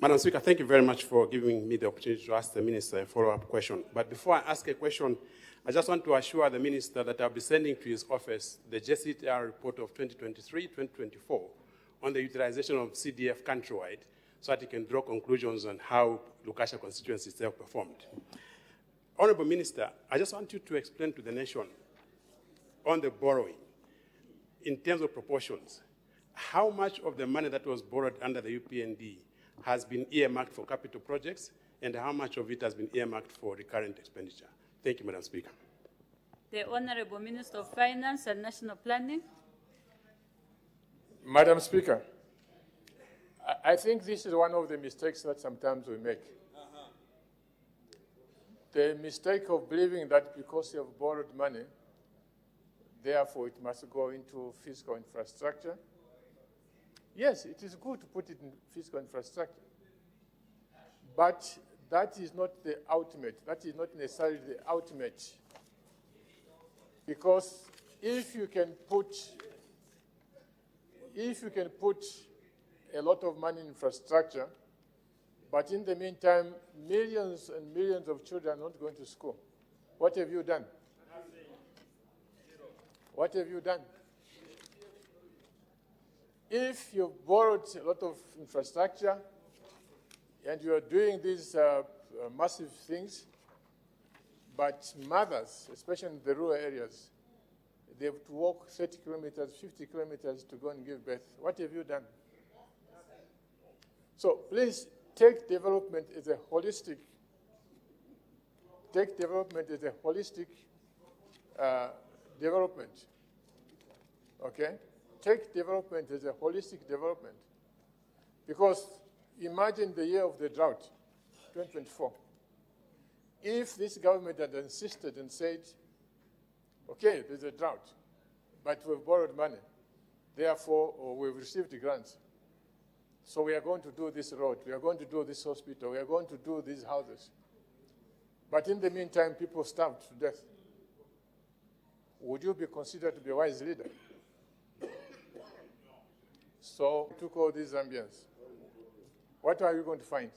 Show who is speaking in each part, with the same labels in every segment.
Speaker 1: Madam Speaker, thank you very much for giving me the opportunity to ask the Minister a follow-up question. But before I ask a question, I just want to assure the Minister that I'll be sending to his office the JCTR report of 2023-2024 on the utilization of CDF countrywide so that he can draw conclusions on how Lukasha constituency itself performed. Honorable Minister, I just want you to explain to the nation on the borrowing, in terms of proportions, how much of the money that was borrowed under the UPND has been earmarked for capital projects, and how much of it has been earmarked for recurrent expenditure? Thank you, Madam Speaker.
Speaker 2: The Honorable Minister of Finance and National Planning.
Speaker 3: Madam Speaker, I think this is one of the mistakes that sometimes we make. The mistake of believing that because you have borrowed money, therefore it must go into fiscal infrastructure. Yes, it is good to put it in fiscal infrastructure, but that is not the ultimate. That is not necessarily the ultimate. Because if you can put a lot of money in infrastructure, but in the meantime, millions and millions of children are not going to school, what have you done? What have you done? If you've borrowed a lot of infrastructure and you are doing these massive things, but mothers, especially in the rural areas, they have to walk 30 kilometers, 50 kilometers to go and give birth. What have you done? So please take development as a holistic. Take development as a holistic development. Okay? Take development as a holistic development. Because imagine the year of the drought, 2024. If this government had insisted and said, okay, there's a drought, but we've borrowed money, therefore, or we've received grants, so we are going to do this road, we are going to do this hospital, we are going to do these houses. But in the meantime, people starved to death. Would you be considered to be a wise leader? So we took all these Zambians. What are you going to find?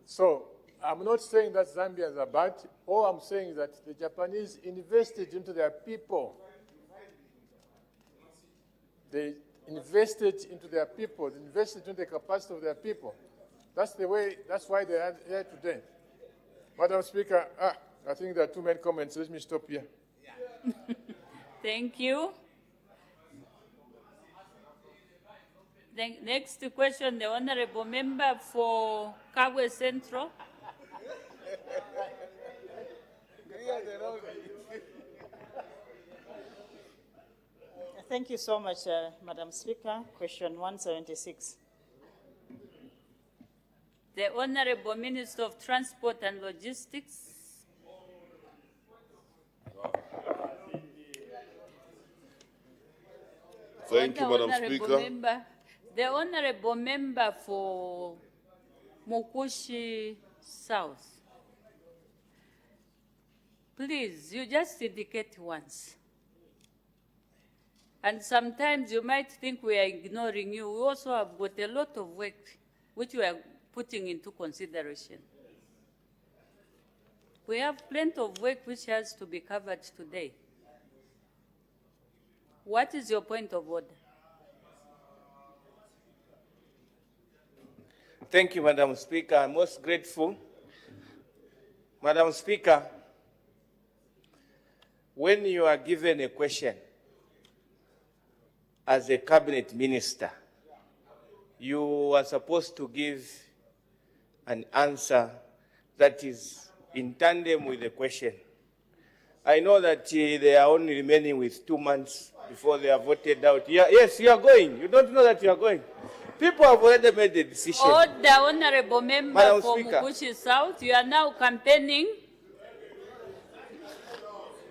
Speaker 3: So I'm not saying that Zambians are bad. All I'm saying is that the Japanese invested into their people. They invested into their people. They invested into the capacity of their people. That's the way. That's why they are here today. Madam Speaker, I think there are too many comments. Let me stop here.
Speaker 2: Thank you. The next question, the Honorable Member for Kabwe Central.
Speaker 4: Thank you so much, Madam Speaker. Question 176.
Speaker 2: The Honorable Minister of Transport and Logistics.
Speaker 5: Thank you, Madam Speaker.
Speaker 2: Member, the Honorable Member for Mukushi South. Please, you just indicate once. And sometimes you might think we are ignoring you. We also have got a lot of work which we are putting into consideration. We have plenty of work which has to be covered today. What is your point of order?
Speaker 6: Thank you, Madam Speaker. I'm most grateful. Madam Speaker, when you are given a question as a cabinet minister, you are supposed to give an answer that is in tandem with the question. I know that they are only remaining with 2 months before they are voted out. Yes, you are going. You don't know that you are going. People have already made the decision.
Speaker 2: The Honorable Member
Speaker 6: Madam
Speaker 2: for
Speaker 6: Speaker.
Speaker 2: Mukushi South, you are now campaigning.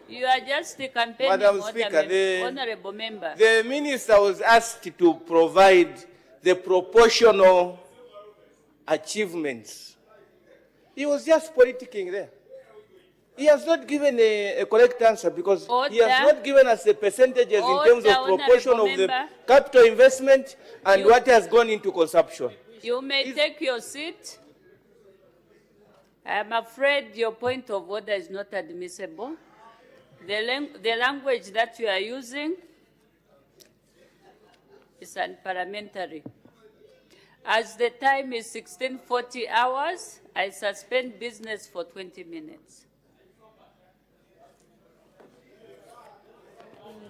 Speaker 2: You are just campaigning,
Speaker 6: Madam Speaker,
Speaker 2: Honorable Member.
Speaker 6: The minister was asked to provide the proportional achievements. He was just politicking there. He has not given a correct answer because he has
Speaker 2: Order.
Speaker 6: not given us the percentages in terms of
Speaker 2: Order,
Speaker 6: proportion of
Speaker 2: Honourable
Speaker 6: the
Speaker 2: Member.
Speaker 6: capital investment and what has gone into consumption.
Speaker 2: You may take your seat. I'm afraid your point of order is not admissible. The language that you are using is unparliamentary. As the time is 16:40 hours, I suspend business for 20 minutes.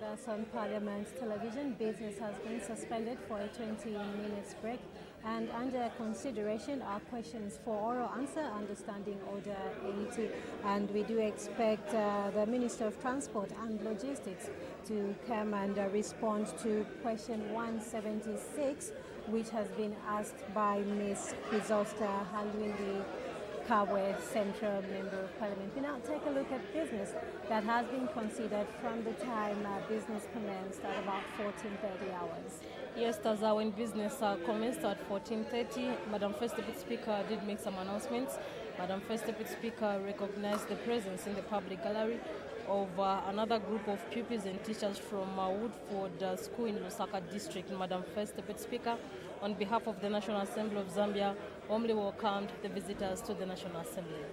Speaker 7: That's on Parliament Television. Business has been suspended for a 20-minute break. And under consideration are questions for oral answer, understanding Order 80. And we do expect the Minister of Transport and Logistics to come and respond to question 176, which has been asked by Ms. Chrysosta Halwindi Kabwe, Central Member of Parliament. We now take a look at business that has been considered from the time business commenced at about 14:30 hours.
Speaker 8: Yes, Taza, when business commenced at 14:30, Madam First Deputy Speaker did make some announcements. Madam First Deputy Speaker recognized the presence in the public gallery of another group of pupils and teachers from Woodford School in Lusaka District. Madam First Deputy Speaker, on behalf of the National Assembly of Zambia, warmly welcomed the visitors to the National Assembly.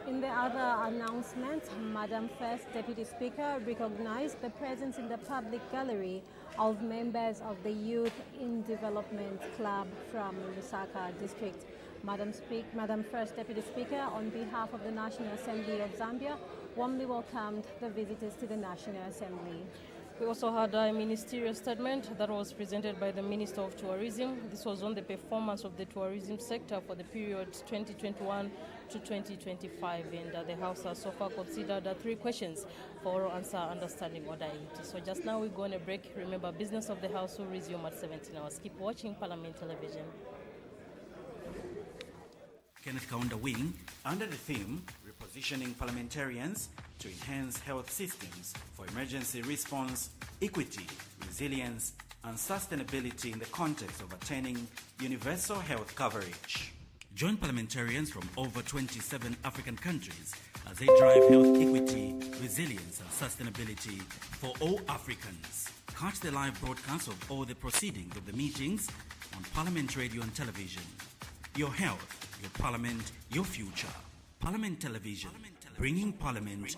Speaker 7: In the other announcement, Madam First Deputy Speaker recognized the presence in the public gallery of members of the Youth in Development Club from Lusaka District. Madam First Deputy Speaker, on behalf of the National Assembly of Zambia, warmly welcomed the visitors to the National Assembly.
Speaker 8: We also had a ministerial statement that was presented by the Minister of Tourism. This was on the performance of the tourism sector for the period 2021 to 2025, and the House has so far considered 3 questions for oral answer, understanding Order 80. So just now we go on a break. Remember, business of the House will resume at 17 hours. Keep watching Parliament Television.
Speaker 9: Kenneth Kaunda Wing, under the theme Repositioning Parliamentarians to Enhance Health Systems for Emergency Response, Equity, Resilience, and Sustainability in the context of attaining universal health coverage. Join parliamentarians from over 27 African countries as they drive health equity, resilience, and sustainability for all Africans. Catch the live broadcast of all the proceedings of the meetings on Parliament Radio and Television. Your health, your parliament, your future. Parliament Television, bringing parliament